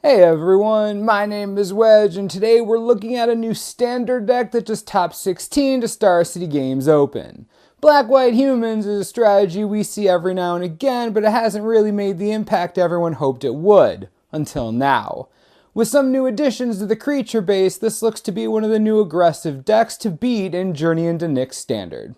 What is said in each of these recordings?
Hey everyone, my name is Wedge, and today we're looking at a new standard deck that just topped 16 to Star City Games Open. Black-White Humans is a strategy we see every now and again, but it hasn't really made the impact everyone hoped it would, until now. With some new additions to the creature base, this looks to be one of the new aggressive decks to beat in Journey into Nyx Standard.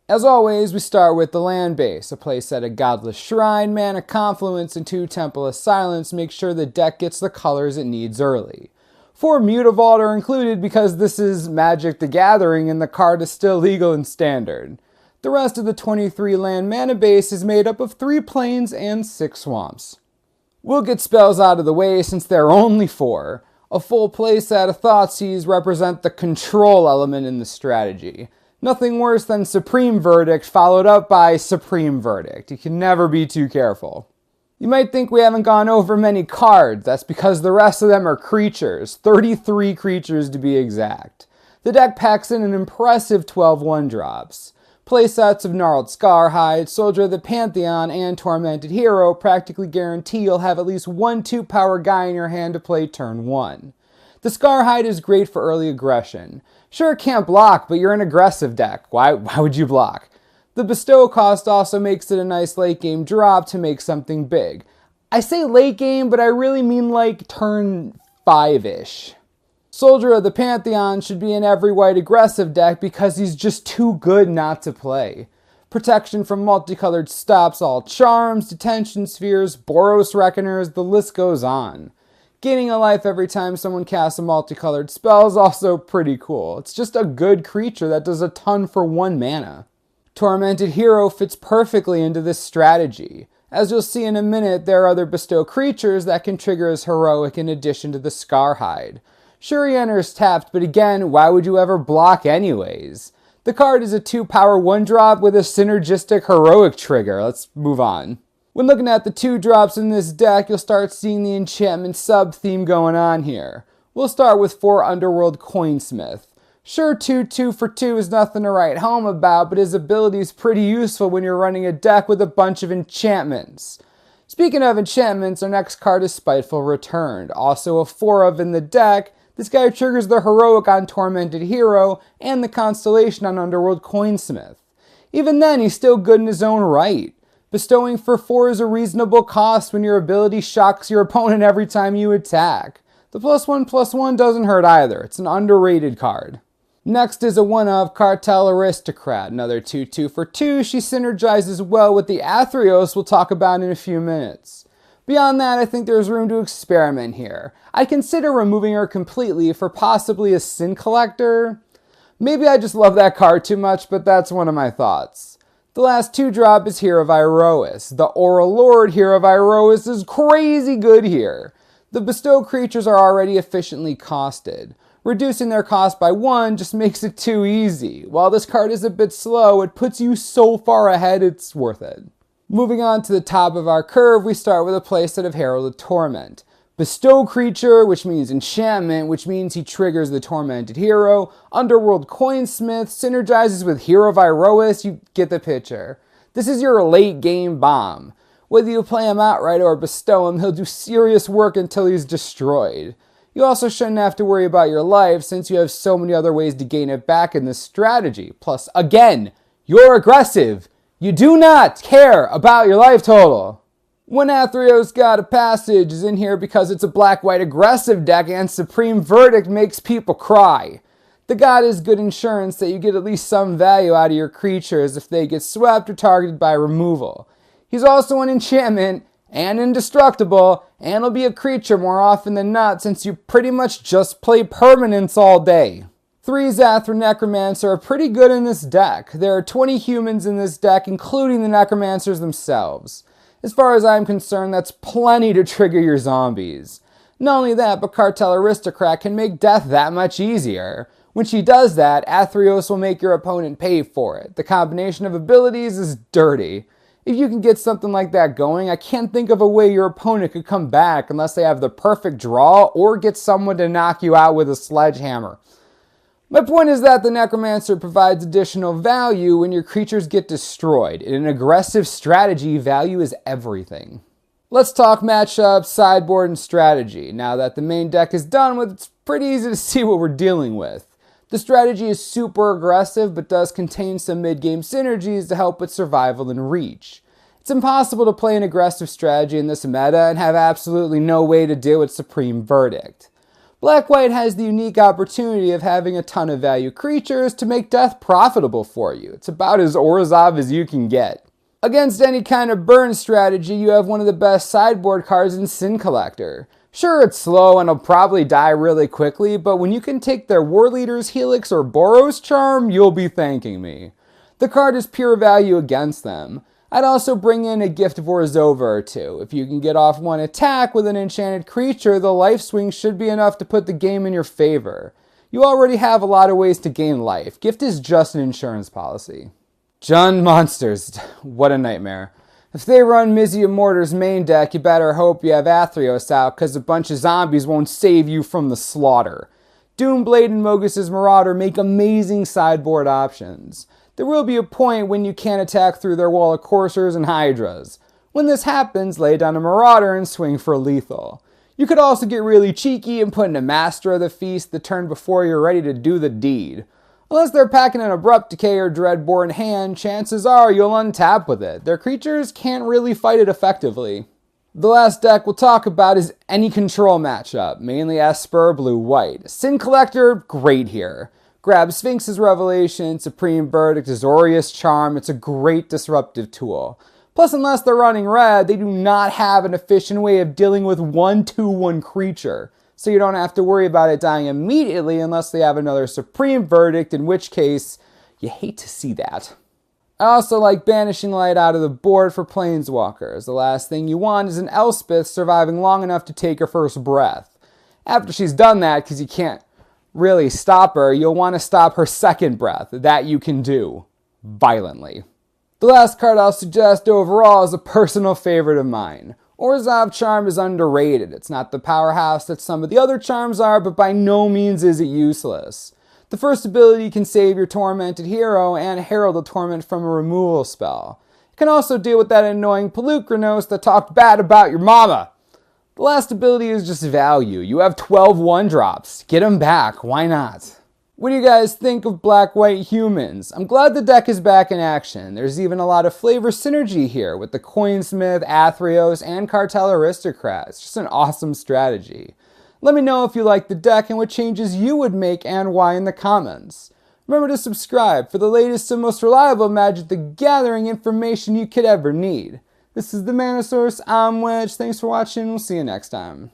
As always, we start with the land base. A playset of Godless Shrine, Mana Confluence, and 2 Temple of Silence make sure the deck gets the colors it needs early. 4 Mutavault are included because this is Magic the Gathering and the card is still legal in Standard. The rest of the 23 land mana base is made up of 3 plains and 6 swamps. We'll get spells out of the way since there are only 4. A full playset of Thoughtseize represent the control element in the strategy. Nothing worse than Supreme Verdict followed up by Supreme Verdict. You can never be too careful. You might think we haven't gone over many cards. That's because the rest of them are creatures. 33 creatures to be exact. The deck packs in an impressive 12 1-drops. Playsets of Gnarled Scarhide, Soldier of the Pantheon, and Tormented Hero practically guarantee you'll have at least one 2-power guy in your hand to play turn 1. The Scarhide is great for early aggression. Sure, it can't block, but you're an aggressive deck. Why would you block? The bestow cost also makes it a nice late game drop to make something big. I say late game, but I really mean like turn 5-ish. Soldier of the Pantheon should be in every white aggressive deck because he's just too good not to play. Protection from multicolored stops all charms, detention spheres, Boros Reckoners, the list goes on. Gaining a life every time someone casts a multicolored spell is also pretty cool. It's just a good creature that does a ton for 1 mana. Tormented Hero fits perfectly into this strategy. As you'll see in a minute, there are other bestow creatures that can trigger as heroic in addition to the Scarhide. Sure, he enters tapped, but again, why would you ever block anyways? The card is a 2-power 1-drop with a synergistic heroic trigger. Let's move on. When looking at the 2-drops in this deck, you'll start seeing the enchantment sub-theme going on here. We'll start with 4 Underworld Coinsmith. Sure, 2 for 2 is nothing to write home about, but his ability is pretty useful when you're running a deck with a bunch of enchantments. Speaking of enchantments, our next card is Spiteful Returned. Also a 4 of in the deck, this guy triggers the heroic on Tormented Hero and the constellation on Underworld Coinsmith. Even then, he's still good in his own right. Bestowing for 4 is a reasonable cost when your ability shocks your opponent every time you attack. The +1/+1 doesn't hurt either. It's an underrated card. Next is a 1-of Cartel Aristocrat. Another 2 for 2. She synergizes well with the Athreos we'll talk about in a few minutes. Beyond that, I think there's room to experiment here. I'd consider removing her completely for possibly a Sin Collector. Maybe I just love that card too much, but that's one of my thoughts. The last 2-drop is Hero of Iroas. The Aura Lord Hero of Iroas is crazy good here. The bestow creatures are already efficiently costed. Reducing their cost by 1 just makes it too easy. While this card is a bit slow, it puts you so far ahead it's worth it. Moving on to the top of our curve, we start with a playset of Herald of Torment. Bestow creature, which means enchantment, which means he triggers the Tormented Hero. Underworld Coinsmith synergizes with Hero of Iroas. You get the picture. This is your late game bomb. Whether you play him outright or bestow him, he'll do serious work until he's destroyed. You also shouldn't have to worry about your life since you have so many other ways to gain it back in this strategy. Plus, again, you're aggressive. You do not care about your life total. When Athreos got a passage is in here because it's a black-white aggressive deck and Supreme Verdict makes people cry. The god is good insurance that you get at least some value out of your creatures if they get swept or targeted by removal. He's also an enchantment and indestructible and will be a creature more often than not since you pretty much just play permanents all day. 3 Xathrid Necromancer are pretty good in this deck. There are 20 humans in this deck including the Necromancers themselves. As far as I'm concerned, that's plenty to trigger your zombies. Not only that, but Cartel Aristocrat can make death that much easier. When she does that, Athreos will make your opponent pay for it. The combination of abilities is dirty. If you can get something like that going, I can't think of a way your opponent could come back unless they have the perfect draw or get someone to knock you out with a sledgehammer. My point is that the Necromancer provides additional value when your creatures get destroyed. In an aggressive strategy, value is everything. Let's talk matchups, sideboard, and strategy. Now that the main deck is done with, it's pretty easy to see what we're dealing with. The strategy is super aggressive, but does contain some mid-game synergies to help with survival and reach. It's impossible to play an aggressive strategy in this meta and have absolutely no way to deal with Supreme Verdict. Black-White has the unique opportunity of having a ton of value creatures to make death profitable for you. It's about as Orzhov as you can get. Against any kind of burn strategy, you have one of the best sideboard cards in Sin Collector. Sure, it's slow and it'll probably die really quickly, but when you can take their War Leader's Helix or Boros Charm, you'll be thanking me. The card is pure value against them. I'd also bring in a Gift of Orzhova or two. If you can get off one attack with an enchanted creature, the life swing should be enough to put the game in your favor. You already have a lot of ways to gain life. Gift is just an insurance policy. Jund monsters, what a nightmare. If they run Mizzy of Mortar's main deck, you better hope you have Athreos out, cause a bunch of zombies won't save you from the slaughter. Doomblade and Mogus's Marauder make amazing sideboard options. There will be a point when you can't attack through their wall of coursers and hydras. When this happens, lay down a Marauder and swing for lethal. You could also get really cheeky and put in a Master of the Feast the turn before you're ready to do the deed. Unless they're packing an Abrupt Decay or Dreadbore in hand, chances are you'll untap with it. Their creatures can't really fight it effectively. The last deck we'll talk about is any control matchup, mainly Esper blue-white. Sin Collector, great here. Grab Sphinx's Revelation, Supreme Verdict, Azorius Charm, it's a great disruptive tool. Plus, unless they're running red, they do not have an efficient way of dealing with 1/2/1 creature. So you don't have to worry about it dying immediately unless they have another Supreme Verdict, in which case, you hate to see that. I also like Banishing Light out of the board for Planeswalkers. The last thing you want is an Elspeth surviving long enough to take her first breath. After she's done that, because you can't really stop her, you'll want to stop her second breath. That you can do violently. The last card I'll suggest overall is a personal favorite of mine. Orzhov Charm is underrated. It's not the powerhouse that some of the other charms are, but by no means is it useless. The first ability can save your Tormented Hero and Herald of Torment from a removal spell. It can also deal with that annoying Pelucranos that talked bad about your mama. The last ability is just value. You have 12 1-drops. Get them back. Why not? What do you guys think of Black-White Humans? I'm glad the deck is back in action. There's even a lot of flavor synergy here with the Coinsmith, Athreos, and Cartel Aristocrat. It's just an awesome strategy. Let me know if you like the deck and what changes you would make and why in the comments. Remember to subscribe for the latest and most reliable Magic the Gathering information you could ever need. This is the Mana Source. I'm Wedge. Thanks for watching. We'll see you next time.